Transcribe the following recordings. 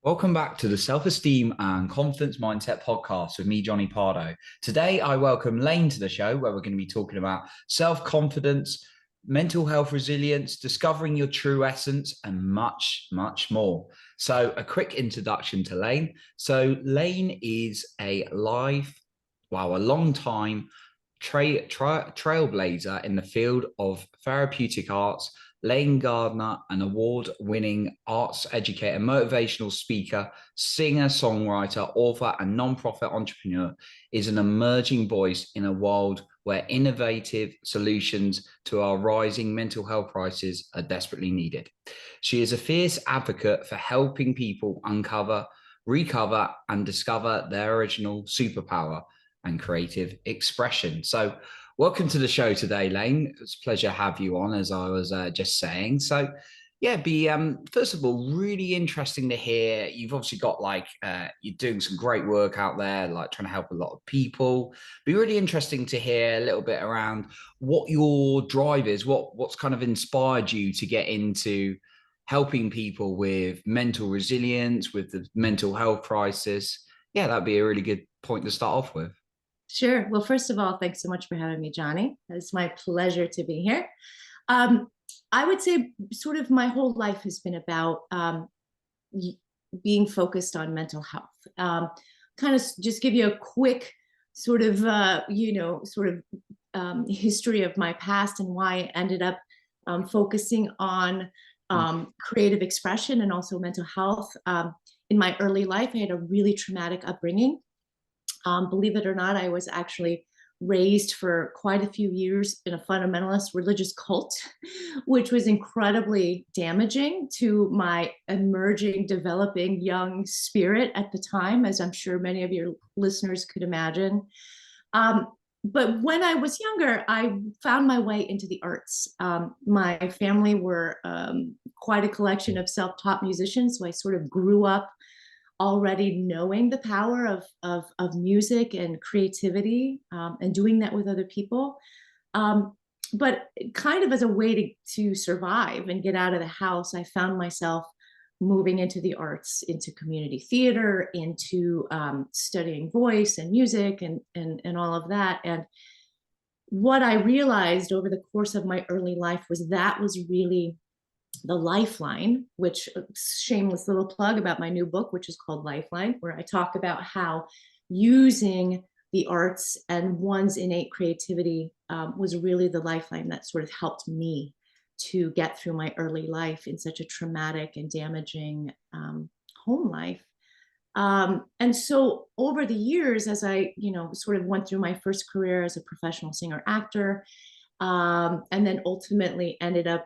Welcome back to the Self-Esteem and Confidence Mindset podcast with me, Johnny Pardo. Today, I welcome Lane to the show where we're going to be talking about self-confidence, mental health resilience, discovering your true essence, and much, much more. So a quick introduction to Lane. So Lane is a long time trailblazer in the field of therapeutic arts. Lane Gardner, an award-winning arts educator, motivational speaker, singer, songwriter, author, and nonprofit entrepreneur, is an emerging voice in a world where innovative solutions to our rising mental health crisis are desperately needed. She is a fierce advocate for helping people uncover, recover, and discover their original superpower and creative expression. So welcome to the show today, Lane. It's a pleasure to have you on, as I was just saying. So yeah, first of all, really interesting to hear. You've obviously got you're doing some great work out there, like trying to help a lot of people. Be really interesting to hear a little bit around what your drive is, what's kind of inspired you to get into helping people with mental resilience, with the mental health crisis. Yeah, that'd be a really good point to start off with. Sure. Well, first of all, thanks so much for having me, Johnny. It's my pleasure to be here. Um, I would say sort of my whole life has been about being focused on mental health. Kind of just give you a quick sort of, history of my past and why I ended up focusing on creative expression and also mental health. In my early life, I had a really traumatic upbringing. Believe it or not, I was actually raised for quite a few years in a fundamentalist religious cult, which was incredibly damaging to my emerging, developing young spirit at the time, as I'm sure many of your listeners could imagine. But when I was younger, I found my way into the arts. My family were quite a collection of self-taught musicians, so I sort of grew up already knowing the power of music and creativity, and doing that with other people. Um, but kind of as a way to survive and get out of the house, I found myself moving into the arts, into community theater, into studying voice and music and all of that. And what I realized over the course of my early life was that was really the lifeline, which shameless little plug about my new book, which is called Lifeline, where I talk about how using the arts and one's innate creativity was really the lifeline that sort of helped me to get through my early life in such a traumatic and damaging home life. And so over the years, as I, sort of went through my first career as a professional singer actor, and then ultimately ended up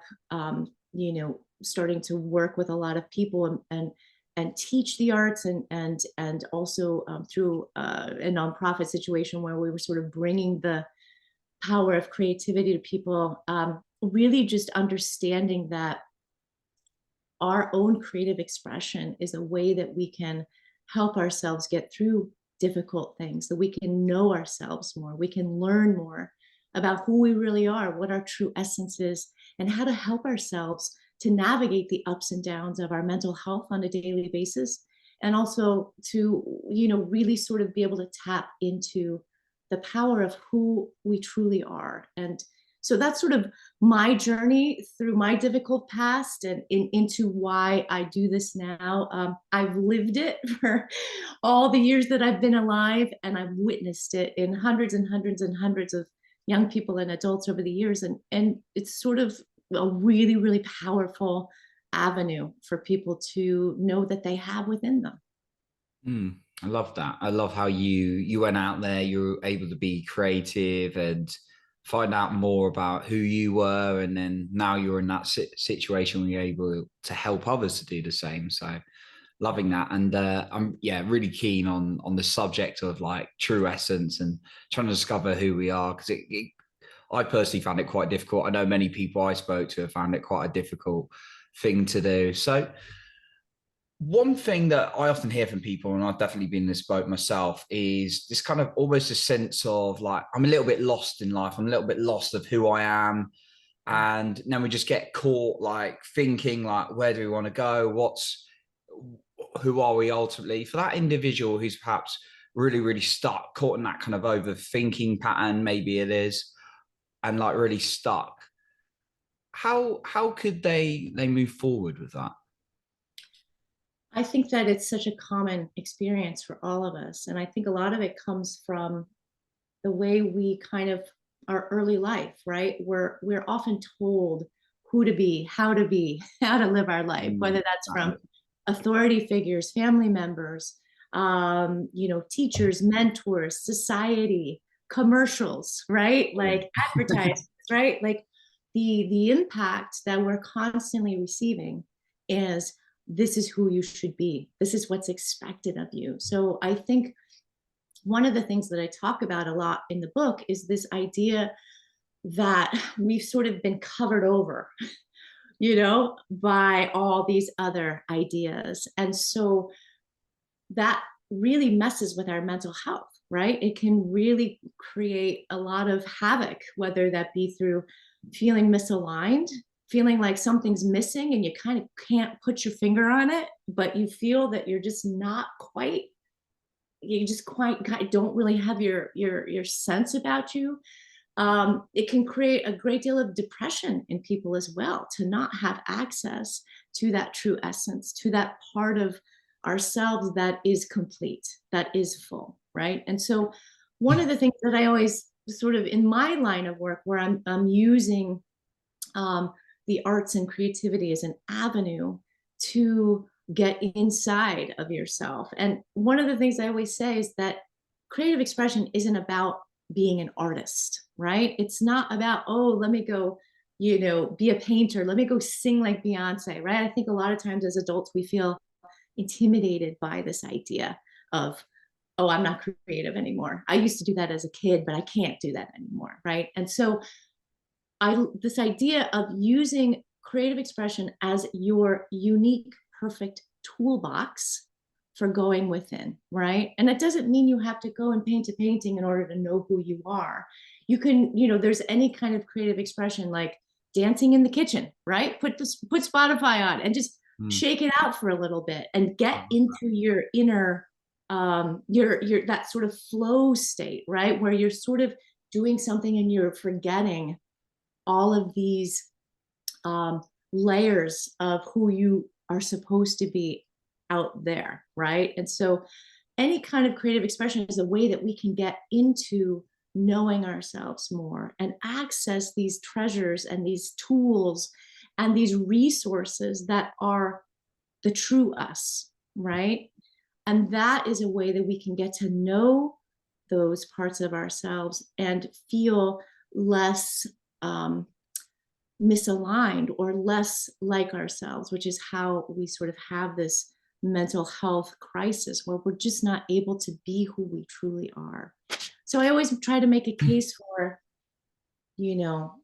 starting to work with a lot of people and teach the arts and also through a nonprofit situation where we were sort of bringing the power of creativity to people, really just understanding that our own creative expression is a way that we can help ourselves get through difficult things, that we can know ourselves more, we can learn more about who we really are, what our true essence is, and how to help ourselves to navigate the ups and downs of our mental health on a daily basis. And also to, really sort of be able to tap into the power of who we truly are. And so that's sort of my journey through my difficult past and into why I do this now. I've lived it for all the years that I've been alive, and I've witnessed it in hundreds and hundreds and hundreds of young people and adults over the years. And it's sort of a really, really powerful avenue for people to know that they have within them. I love that. I love how you went out there, you were able to be creative and find out more about who you were, and then now you're in that situation where you're able to help others to do the same. So loving that. And I'm really keen on the subject of like true essence and trying to discover who we are, because I personally found it quite difficult. I know many people I spoke to have found it quite a difficult thing to do. So one thing that I often hear from people, and I've definitely been in this boat myself, is this kind of almost a sense of like, I'm a little bit lost in life. I'm a little bit lost of who I am. And then we just get caught like thinking like, where do we want to go? who are we ultimately? For that individual who's perhaps really, really stuck, caught in that kind of overthinking pattern, maybe it is, and like really stuck, how could they move forward with that? I think that it's such a common experience for all of us. And I think a lot of it comes from the way we kind of our early life, right? We're often told who to be, how to live our life, whether that's from Exactly. authority figures, family members, teachers, mentors, society, commercials, right? Like advertisements, right? Like the impact that we're constantly receiving is this is who you should be. This is what's expected of you. So I think one of the things that I talk about a lot in the book is this idea that we've sort of been covered over, by all these other ideas. And so that really messes with our mental health, right? It can really create a lot of havoc, whether that be through feeling misaligned, feeling like something's missing and you kind of can't put your finger on it, but you feel that you're just not quite you just quite don't really have your sense about you. It can create a great deal of depression in people as well to not have access to that true essence, to that part of ourselves that is complete, that is full, right? And so, one of the things that I always sort of in my line of work where I'm using um, the arts and creativity as an avenue to get inside of yourself. And one of the things I always say is that creative expression isn't about being an artist, right? It's not about, oh, let me go, be a painter, let me go sing like Beyonce, right? I think a lot of times as adults, we feel intimidated by this idea of, oh, I'm not creative anymore. I used to do that as a kid, but I can't do that anymore, right? And so this idea of using creative expression as your unique, perfect toolbox for going within, right? And it doesn't mean you have to go and paint a painting in order to know who you are. You can, there's any kind of creative expression like dancing in the kitchen, right? Put Spotify on and just Mm. shake it out for a little bit and get into your inner your that sort of flow state, right? Where you're sort of doing something and you're forgetting all of these um, layers of who you are supposed to be out there, right? And so, any kind of creative expression is a way that we can get into knowing ourselves more and access these treasures and these tools and these resources that are the true us, right? And that is a way that we can get to know those parts of ourselves and feel less um, misaligned or less like ourselves, which is how we sort of have this mental health crisis where we're just not able to be who we truly are. So I always try to make a case for, you know,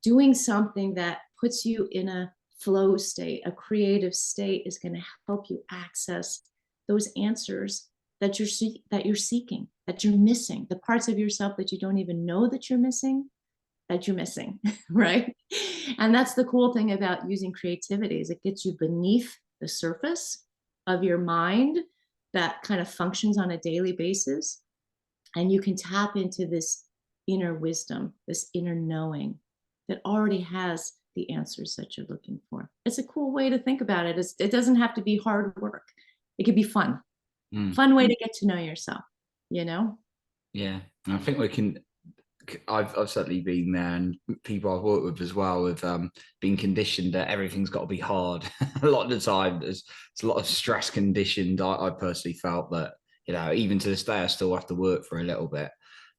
doing something that puts you in a flow state, a creative state is going to help you access those answers that you're seeking, that you're missing, the parts of yourself that you don't even know that you're missing, right? And that's the cool thing about using creativity is it gets you beneath the surface of your mind that kind of functions on a daily basis. And you can tap into this inner wisdom, this inner knowing that already has the answers that you're looking for. It's a cool way to think about it. It doesn't have to be hard work. It could be fun, Mm. fun way to get to know yourself, you know? Yeah, and I think we can. I've certainly been there, and people I've worked with as well have been conditioned that everything's got to be hard. A lot of the time, there's a lot of stress conditioned. I personally felt that even to this day, I still have to work for a little bit.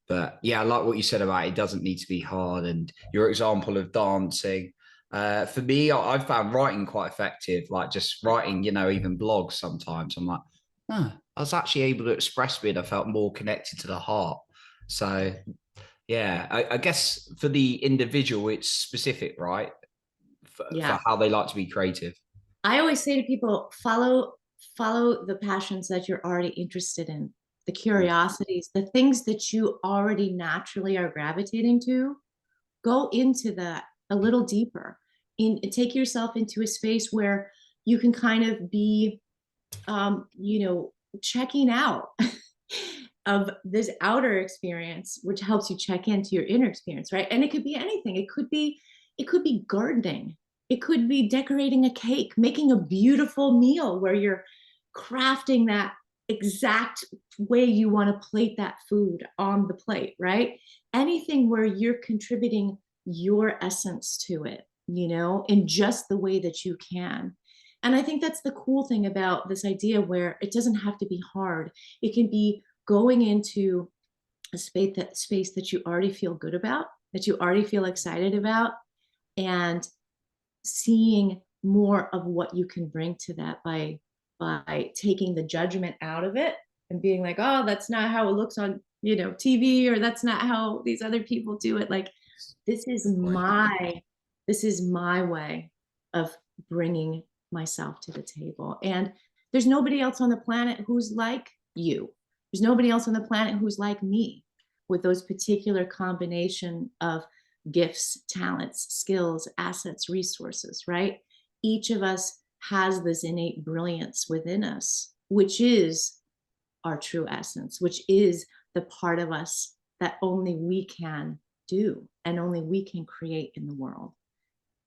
But yeah, I like what you said about it doesn't need to be hard, and your example of dancing. For me, I've found writing quite effective. Like just writing, even blogs. Sometimes I'm like, oh, I was actually able to express me, and I felt more connected to the heart. So yeah, I guess for the individual, it's specific, right? For Yeah. how they like to be creative. I always say to people, follow the passions that you're already interested in, the curiosities, the things that you already naturally are gravitating to. Go into that a little deeper. Take yourself into a space where you can kind of be checking out of this outer experience, which helps you check into your inner experience, right? And it could be anything. It could be gardening. It could be decorating a cake, making a beautiful meal where you're crafting that exact way you want to plate that food on the plate, right? Anything where you're contributing your essence to it, in just the way that you can. And I think that's the cool thing about this idea where it doesn't have to be hard. It can be going into a space that you already feel good about, that you already feel excited about, and seeing more of what you can bring to that by taking the judgment out of it and being like, oh, that's not how it looks on TV, or that's not how these other people do it. Like, this is my this is my way of bringing myself to the table. And there's nobody else on the planet who's like you. There's nobody else on the planet who's like me, with those particular combination of gifts, talents, skills, assets, resources, right? Each of us has this innate brilliance within us, which is our true essence, which is the part of us that only we can do and only we can create in the world.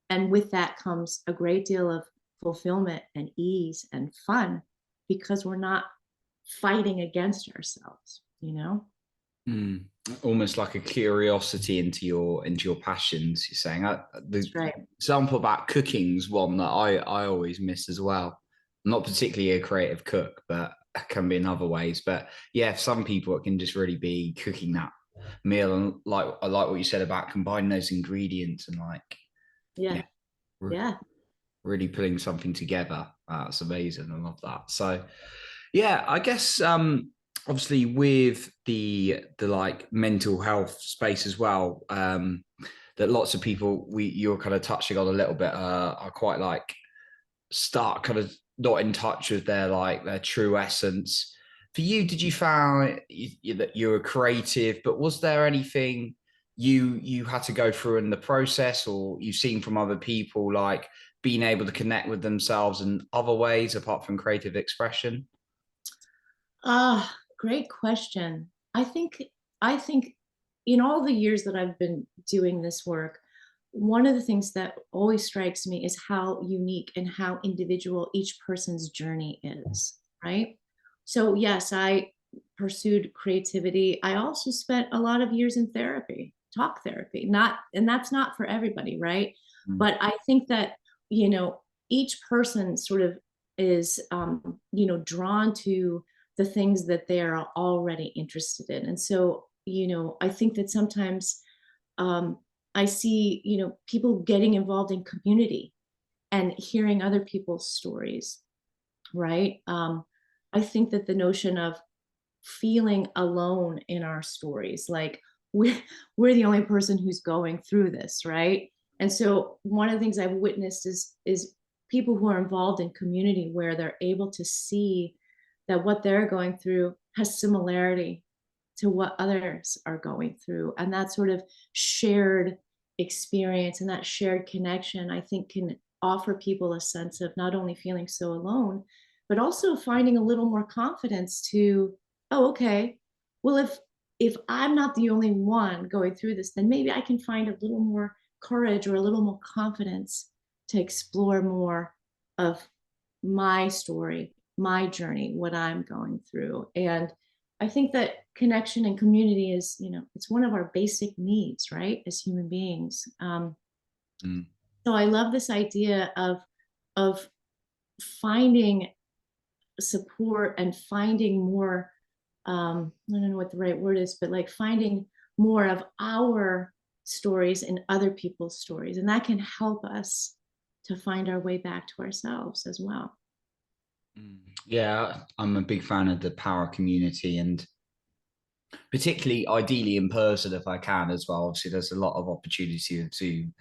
And with that comes a great deal of fulfillment and ease and fun, because we're not fighting against ourselves. Mm. Almost like a curiosity into your passions. You're saying the That's right. example about cooking's one that I always miss as well. I'm not particularly a creative cook, but can be in other ways. But yeah, for some people it can just really be cooking that meal, and like I like what you said about combining those ingredients and like Yeah. yeah, re- Yeah. really putting something together. That's amazing. I love that. So yeah, I guess obviously with the like mental health space as well, that lots of people you're kind of touching on a little bit are quite like start kind of not in touch with their true essence. For you, did you find that you were creative, but was there anything you had to go through in the process, or you've seen from other people, like being able to connect with themselves in other ways apart from creative expression? Great question. I think in all the years that I've been doing this work, one of the things that always strikes me is how unique and how individual each person's journey is, right? So yes, I pursued creativity. I also spent a lot of years in therapy, talk therapy. Not and that's not for everybody, right? Mm. But I think that, you know, each person sort of is drawn to the things that they are already interested in. And so, I think that sometimes um, I see, people getting involved in community and hearing other people's stories, right? I think that the notion of feeling alone in our stories, like we're the only person who's going through this, right? And so one of the things I've witnessed is people who are involved in community where they're able to see that what they're going through has similarity to what others are going through. And that sort of shared experience and that shared connection, I think, can offer people a sense of not only feeling so alone, but also finding a little more confidence to, oh, okay, well, if I'm not the only one going through this, then maybe I can find a little more courage or a little more confidence to explore more of my story, my journey, what I'm going through. And I think that connection and community is, it's one of our basic needs, right, as human beings. Mm. So I love this idea of finding support and finding more. I don't know what the right word is, but like finding more of our stories and other people's stories, and that can help us to find our way back to ourselves as well. Mm. Yeah, I'm a big fan of the power community, and particularly ideally in person if I can as well. Obviously, there's a lot of opportunity with Zoom,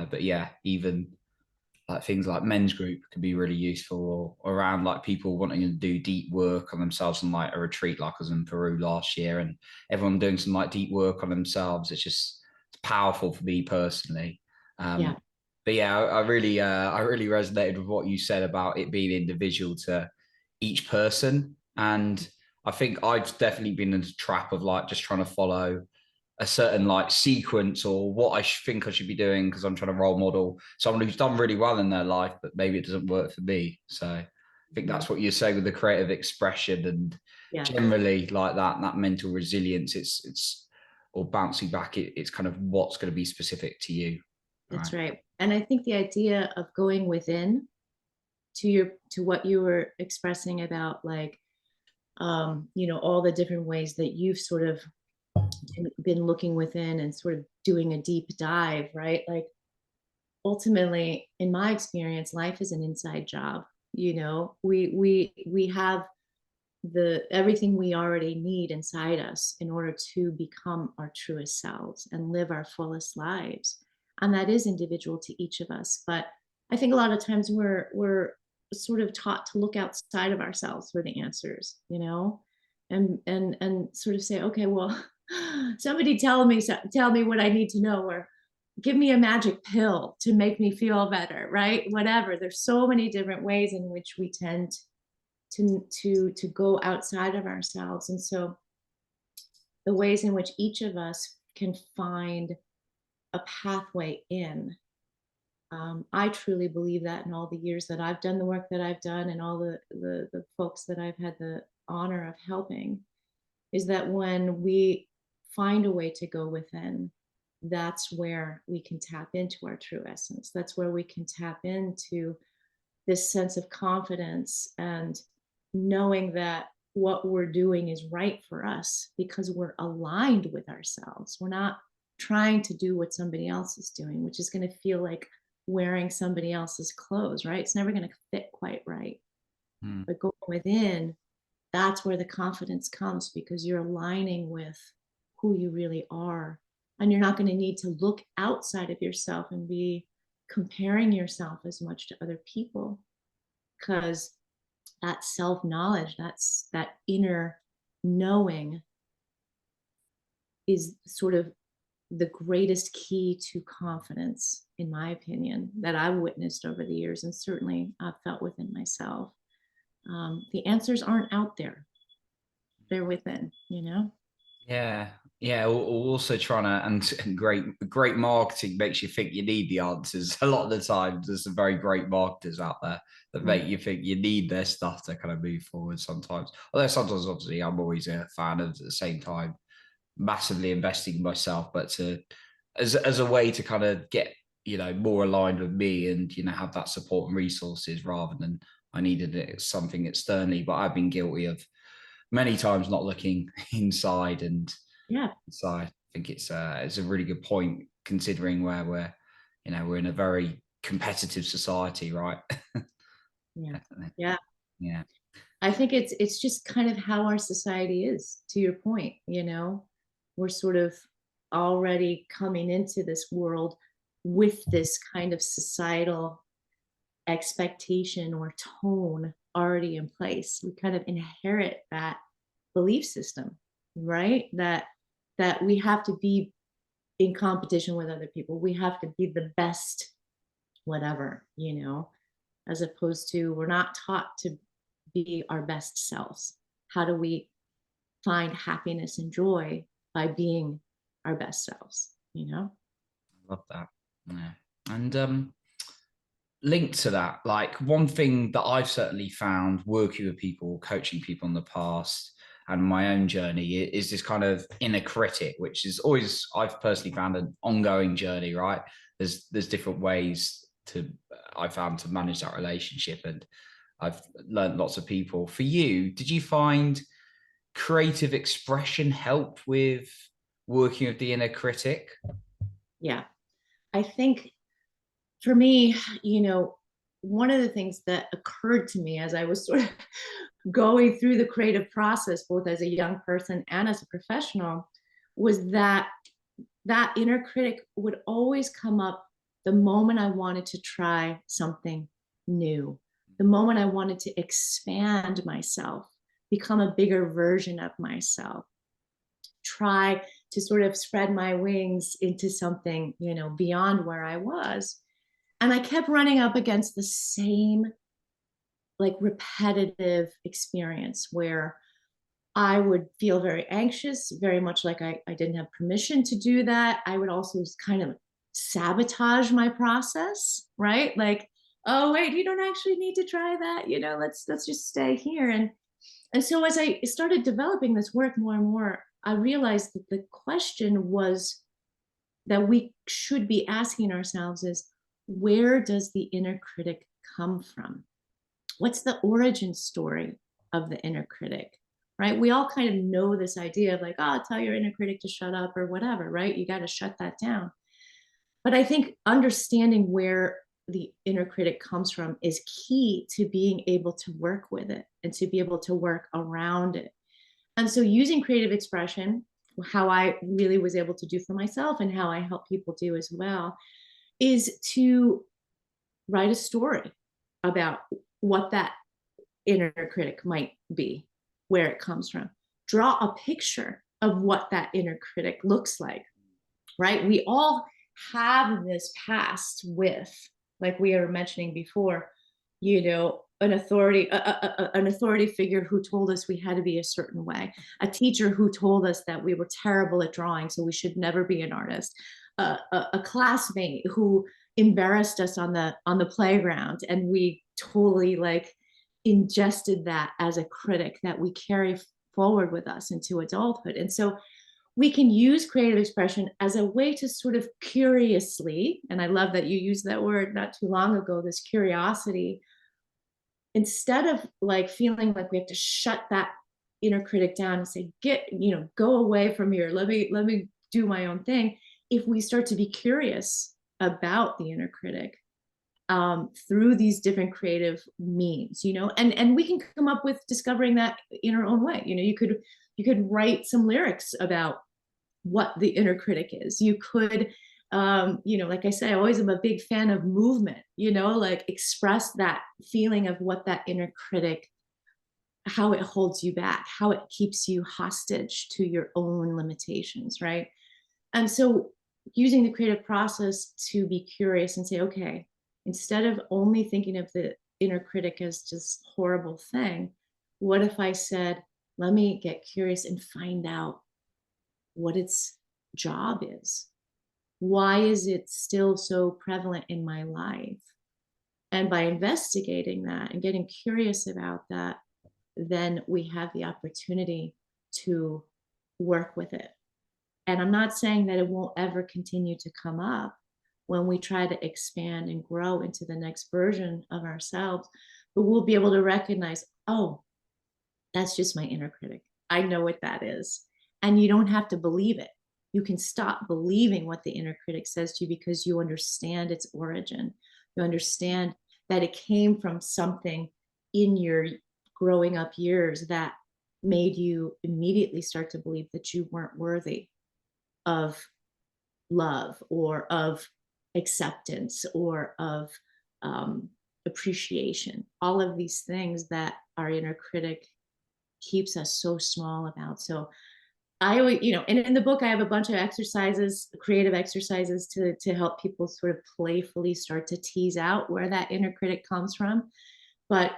but yeah, even like things like men's group can be really useful, or around like people wanting to do deep work on themselves on like a retreat, like I was in Peru last year, and everyone doing some like deep work on themselves. It's powerful for me personally. Yeah. But yeah, I really resonated with what you said about it being individual to each person. And I think I've definitely been in the trap of like just trying to follow a certain like sequence or what I think I should be doing because I'm trying to role model someone who's done really well in their life, but maybe it doesn't work for me. So I think Mhm. that's what you're saying with the creative expression and Yeah, generally like that mental resilience. It's or bouncing back. It's kind of what's going to be specific to you, that's right? right. And I think the idea of going within to what you were expressing about like all the different ways that you've sort of been looking within and sort of doing a deep dive, right? Like ultimately, in my experience, life is an inside job. We have the everything we already need inside us in order to become our truest selves and live our fullest lives. And that is individual to each of us. But I think a lot of times we're sort of taught to look outside of ourselves for the answers, and sort of say, okay, well, somebody tell me what I need to know, or give me a magic pill to make me feel better, right? Whatever. There's so many different ways in which we tend to go outside of ourselves. And so the ways in which each of us can find a pathway in, I truly believe that in all the years that I've done the work that I've done and all the folks that I've had the honor of helping, is that when we find a way to go within, that's where we can tap into our true essence. That's where we can tap into this sense of confidence and knowing that what we're doing is right for us because we're aligned with ourselves. We're not trying to do what somebody else is doing, which is going to feel like wearing somebody else's clothes, right? It's never going to fit quite right. Hmm. But going within, that's where the confidence comes because you're aligning with who you really are. And you're not going to need to look outside of yourself and be comparing yourself as much to other people because that self knowledge, that's that inner knowing is sort of the greatest key to confidence, in my opinion, that I've witnessed over the years and certainly I've felt within myself. The answers aren't out there, they're within. Yeah, yeah. Also trying to and great marketing makes you think you need the answers. A lot of the time, there's some very great marketers out there that Mm. make you think you need their stuff to kind of move forward. Sometimes, although sometimes, obviously, I'm always a fan of at the same time massively investing in myself, but to as a way to kind of get more aligned with me and have that support and resources rather than I needed it something externally. But I've been guilty of many times not looking inside and Yeah, inside. I think it's a really good point considering where we're in a very competitive society, right? yeah, Definitely. yeah. Yeah. I think it's just kind of how our society is, to your point. We're sort of already coming into this world with this kind of societal expectation or tone already in place. We kind of inherit that belief system, right? That we have to be in competition with other people. We have to be the best whatever, as opposed to we're not taught to be our best selves. How do we find happiness and joy by being our best selves? Love that. Yeah. And linked to that, like one thing that I've certainly found working with people, coaching people in the past, and my own journey is this kind of inner critic, which is always I've personally found an ongoing journey. Right? There's different ways to I found to manage that relationship, and I've learned lots of people. For you, did you find creative expression help with working with the inner critic? Yeah. I think for me, one of the things that occurred to me as I was sort of going through the creative process, both as a young person and as a professional, was that inner critic would always come up the moment I wanted to try something new, the moment I wanted to expand myself, become a bigger version of myself, try to sort of spread my wings into something, beyond where I was. And I kept running up against the same like repetitive experience where I would feel very anxious, very much like I didn't have permission to do that. I would also kind of sabotage my process, right? Like, oh wait, you don't actually need to try that. Let's just stay here. And so as I started developing this work more and more, I realized that the question was that we should be asking ourselves is, where does the inner critic come from? What's the origin story of the inner critic? Right? We all kind of know this idea of like, oh, tell your inner critic to shut up or whatever, right? You got to shut that down. But I think understanding where the inner critic comes from is key to being able to work with it and to be able to work around it. And so using creative expression, how I really was able to do for myself and how I help people do as well, is to write a story about what that inner critic might be, where it comes from. Draw a picture of what that inner critic looks like, right? We all have this past with, like we were mentioning before, an authority figure who told us we had to be a certain way, a teacher who told us that we were terrible at drawing, so we should never be an artist, a classmate who embarrassed us on the playground, and we totally like ingested that as a critic that we carry forward with us into adulthood. And so we can use creative expression as a way to sort of curiously, and I love that you used that word not too long ago, this curiosity, instead of like feeling like we have to shut that inner critic down and say, go away from here. Let me do my own thing. If we start to be curious about the inner critic, through these different creative means, and we can come up with discovering that in our own way. You could write some lyrics about what the inner critic is. You could, like I say, I always am a big fan of movement, like express that feeling of what that inner critic, how it holds you back, how it keeps you hostage to your own limitations, right? And so using the creative process to be curious and say, okay, instead of only thinking of the inner critic as just horrible thing, what if I said, let me get curious and find out what its job is? Why is it still so prevalent in my life? And by investigating that and getting curious about that, then we have the opportunity to work with it. And I'm not saying that it won't ever continue to come up when we try to expand and grow into the next version of ourselves, but we'll be able to recognize, oh, that's just my inner critic. I know what that is. And you don't have to believe it. You can stop believing what the inner critic says to you because you understand its origin. You understand that it came from something in your growing up years that made you immediately start to believe that you weren't worthy of love or of acceptance or of appreciation. All of these things that our inner critic keeps us so small about. So I always, and in the book, I have a bunch of exercises, creative exercises to help people sort of playfully start to tease out where that inner critic comes from. But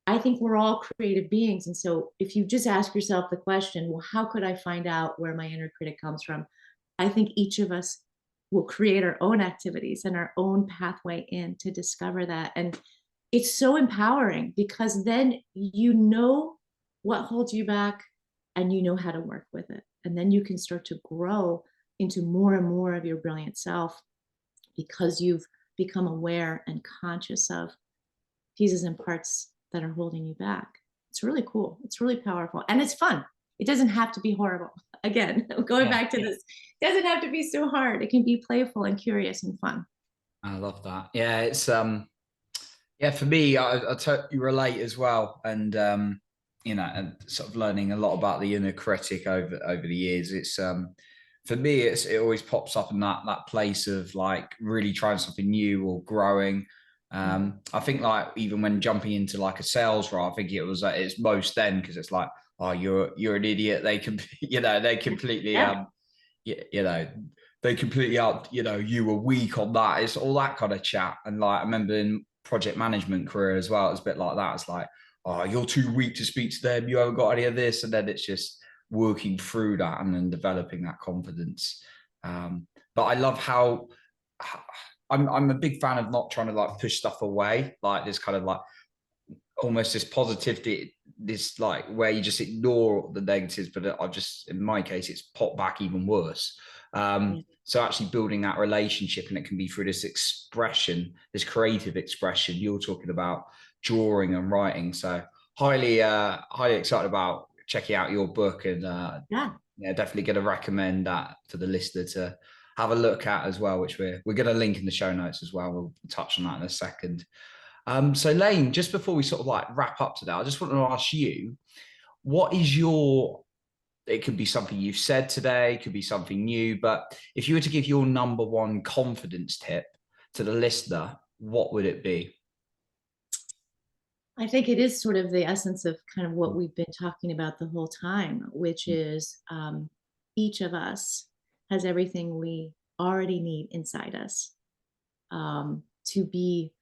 I think we're all creative beings. And so if you just ask yourself the question, well, how could I find out where my inner critic comes from? I think each of us will create our own activities and our own pathway in to discover that. And it's so empowering because then you know what holds you back and you know how to work with it. And then you can start to grow into more and more of your brilliant self because you've become aware and conscious of pieces and parts that are holding you back. It's really cool. It's really powerful. And it's fun. It doesn't have to be horrible. Again, going back to this, it doesn't have to be so hard. It can be playful and curious and fun. I love that. Yeah, it's yeah, for me, I totally relate as well. And and sort of learning a lot about the inner critic over the years. It's for me, it always pops up in that place of like really trying something new or growing. I think like even when jumping into like a sales role, I think it was it's most then because it's like, oh, you're an idiot. They can, they completely Yeah. they completely out, you were weak on that. It's all that kind of chat. And like I remember in project management career as well. It's a bit like that. It's like, oh, you're too weak to speak to them. You haven't got any of this. And then it's just working through that and then developing that confidence. But I love how I'm a big fan of not trying to like push stuff away, like this kind of like almost this positivity, this like where you just ignore the negatives, but I just, in my case, it's popped back even worse. Yeah. So actually building that relationship, and it can be through this expression, this creative expression. You're talking about drawing and writing. So highly excited about checking out your book, and Yeah. yeah, definitely going to recommend that for the listener to have a look at as well, which we're going to link in the show notes as well. We'll touch on that in a second. So Lane, just before we sort of like wrap up today, I just want to ask you, what is your, it could be something you've said today, it could be something new, but if you were to give your number one confidence tip to the listener, what would it be? I think it is sort of the essence of kind of what we've been talking about the whole time, which is each of us has everything we already need inside us to be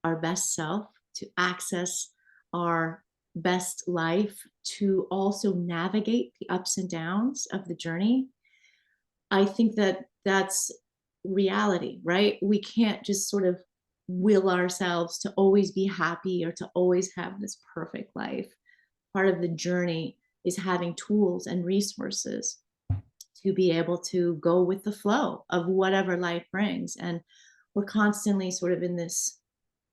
our best self, to access our best life, to also navigate the ups and downs of the journey. I think that that's reality, right? We can't just sort of will ourselves to always be happy or to always have this perfect life. Part of the journey is having tools and resources to be able to go with the flow of whatever life brings. And we're constantly sort of in this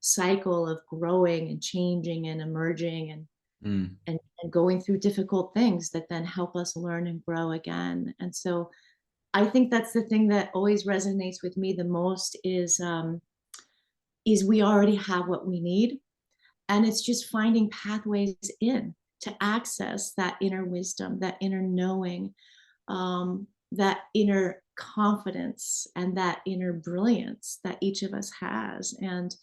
cycle of growing and changing and emerging Mm, and going through difficult things that then help us learn and grow again. And so I think that's the thing that always resonates with me the most is we already have what we need, and it's just finding pathways in to access that inner wisdom, that inner knowing, that inner confidence, and that inner brilliance that each of us has. And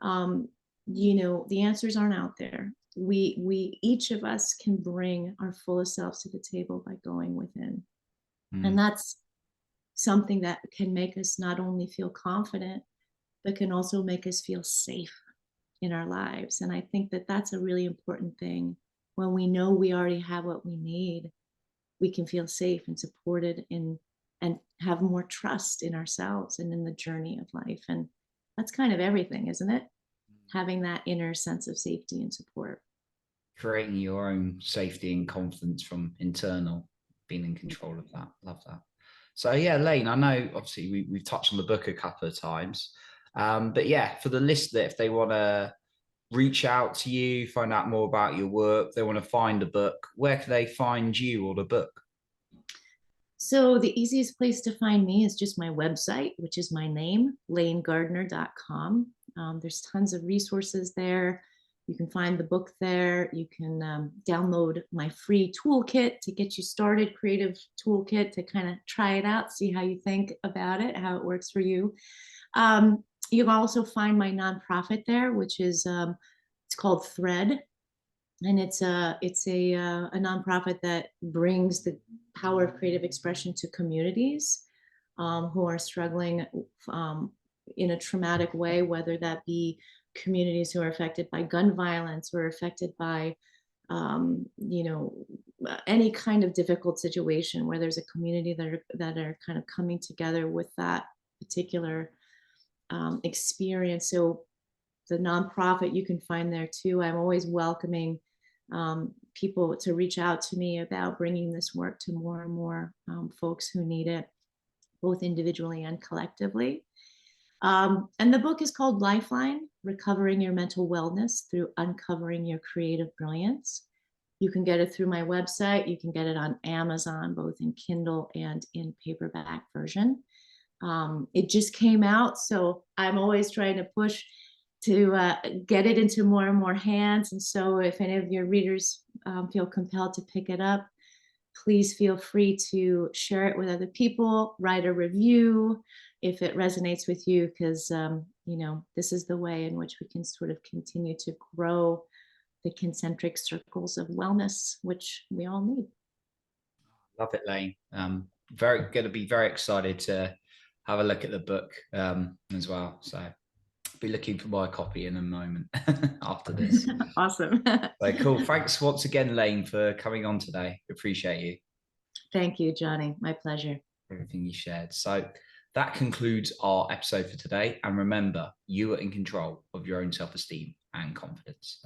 um, the answers aren't out there. We each of us can bring our fullest selves to the table by going within, mm, and that's something that can make us not only feel confident, but can also make us feel safe in our lives. And I think that that's a really important thing. When we know we already have what we need, we can feel safe and supported and have more trust in ourselves and in the journey of life. And that's kind of everything, isn't it? Having that inner sense of safety and support. creating your own safety and confidence from internal, being in control of that. Love that. So yeah, Lane, I know obviously we've touched on the book a couple of times. But yeah, for the listener, if they want to reach out to you, find out more about your work, they want to find the book, where can they find you or the book? So the easiest place to find me is just my website, which is my name, lanegardner.com. There's tons of resources there. You can find the book there. You can download my free toolkit to get you started, creative toolkit to kind of try it out, see how you think about it, how it works for you. You can also find my nonprofit there, which is it's called Thread, and it's a nonprofit that brings the power of creative expression to communities who are struggling um, in a traumatic way, whether that be communities who are affected by gun violence or affected by you know any kind of difficult situation where there's a community that are kind of coming together with that particular experience. So the nonprofit you can find there too. I'm always welcoming people to reach out to me about bringing this work to more and more folks who need it, both individually and collectively. And the book is called Lifeline: Recovering Your Mental Wellness Through Uncovering Your Creative Brilliance. You can get it through my website. You can get it on Amazon, both in Kindle and in paperback version. It just came out, so I'm always trying to push to get it into more and more hands. And so if any of your readers feel compelled to pick it up, please feel free to share it with other people, write a review if it resonates with you, because this is the way in which we can sort of continue to grow the concentric circles of wellness, which we all need. Love it, Lane. Very going to be very excited to have a look at the book as well. So Be looking for my copy in a moment after this. Awesome. So cool. Thanks once again, Lane, for coming on today. Appreciate you. Thank you, Johnny. My pleasure. Everything you shared. So that concludes our episode for today. And remember, you are in control of your own self-esteem and confidence.